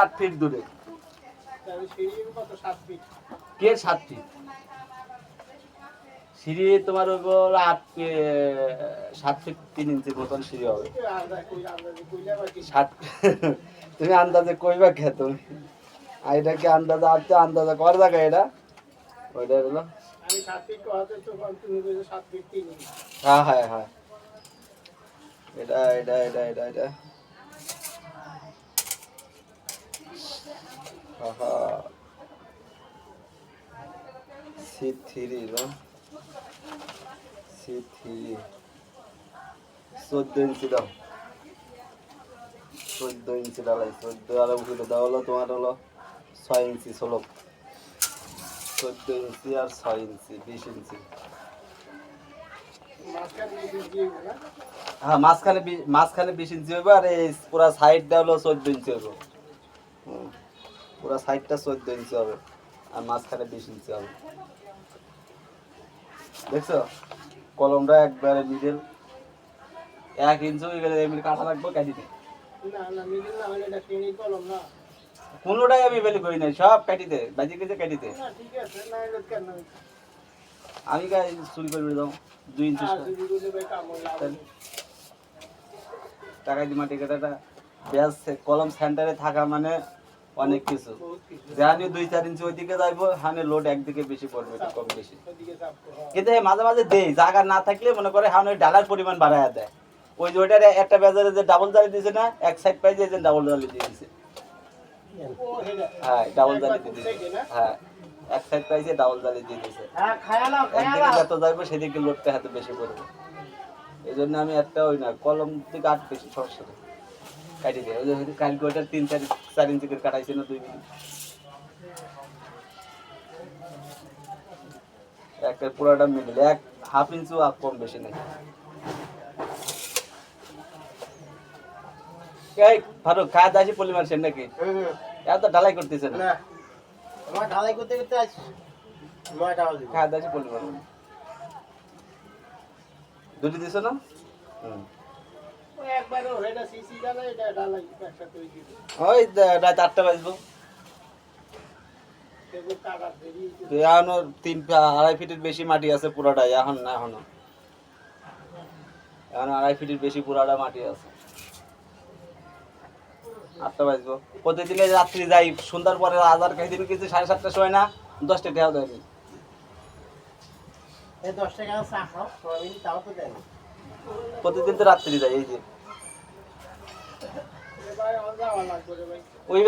8 fit দূরে। কে 7 fit? সিঁড়ি তোমার ওপর 7 ফিট 3 ইঞ্চির মতন সিঁড়ি হবে। তুমি আন্দাজে কইবা কে তুমি? আর এটা কি আন্দাজে আছে? আন্দাজে কর জায়গা এটা? ওইটা হলো আমি 7 ফিট করাতে তো তুমি বলছো 7 ফিট 3 ইঞ্চি। হ্যাঁ হ্যাঁ হ্যাঁ, এটা C3 না? C3 14 ইঞ্চি দাও। 14 ইঞ্চি ডালাই, 14 আর উপরে দাও হলো তোমার হলো 6 ইঞ্চি ষোলো। 14 ইঞ্চি আর 6 ইঞ্চি 20 ইঞ্চি। হ্যাঁ, মাঝখানে 20 ইঞ্চি হবে, আর এই পুরা সাইডটা হলো 14 ইঞ্চি হবে। পুরা সাইডটা 14 ইঞ্চি হবে, আর মাঝখানে 20 ইঞ্চি হবে। দেখছো কলমটা একবারে মিডল 1 ইঞ্চি হয়ে গেলে এমনি কাটা রাখবো কাটি দিই। না মিডল না হলে এটা শ্রেণী কলম না। কোনোটাই আমি বেলি করি নাই, সব কাটি দে, বাজি কেটে কাটি দে। না ঠিক আছে, না হলে কেন আমি গাই চুরি করে দাও 2 ইঞ্চি। আর চুরি করলে ভাই কামড় লাগবে। টাকা দি মাটি কাটাটা ব্যাস কলম সেন্টারে থাকা মানে অনেক কিছু। জানি 2-4 ইঞ্চি ওইদিকে যাইবো, হানে লোড একদিকে বেশি পড়বে, একটু কম বেশি। কিন্তু মাঝে মাঝে দেই, জায়গা না থাকলে মনে করে হানে ডালার পরিমাণ বাড়ায়া দেয়। ওই যে ওইটার একটা বাজারে যে ডাবল জালি দিয়েছে না, এক সাইড পাই যে ডাবল জালি দিয়ে দিয়েছে। হ্যাঁ ডাবল জালি দিয়ে দিয়েছে। হ্যাঁ এক সাইড পাই যে ডাবল জালি দিয়ে দিয়েছে। হ্যাঁ খায়ালাও খায়ালাও, একদিকে যত যাইবো সেদিকে লোডটা হাতে বেশি পড়বে। এই জন্য আমি একটা ওই না কলম থেকে আট বেশি সমস্যা নেই, কাটি দেয়। ওই যে কালকে ওইটা 3-4 ইঞ্চি করে কাটাইছে না 2 মিনিট। একটা পুরাটা মিডল 1/2 ইঞ্চি আর কম বেশি নেই। এই ফারুক খাওয়া দাসি পলি মারছেন নাকি? এত ঢালাই করতেছে না। আমার ঢালাই করতে করতে আজ 9টা বাজে। খাওয়া দাসি পলি মারবেন দুটি দিছো না? ওই একবার ওইটা সিসি ঢালাই, এটা ঢালাই একসাথে হই দিই। ওই রাত 8টা বাজবো। এখনো 3-2.5 ফিটের বেশি মাটি আছে পুরাটা, এখন না এখনো 2.5 ফিটের বেশি পুরাটা মাটি আছে। 8টা বাজবো। প্রতিদিনে রাত্রি যাই, সন্ধ্যার পরে আজার খাই দিন কিছু 7:30টার সময় না 10টা টাকা দেয়নি। 10 টাকা চা খাও সবাই, তাও তো দেয়। প্রতিদিন তো রাত্রি যাই, এই যে ওই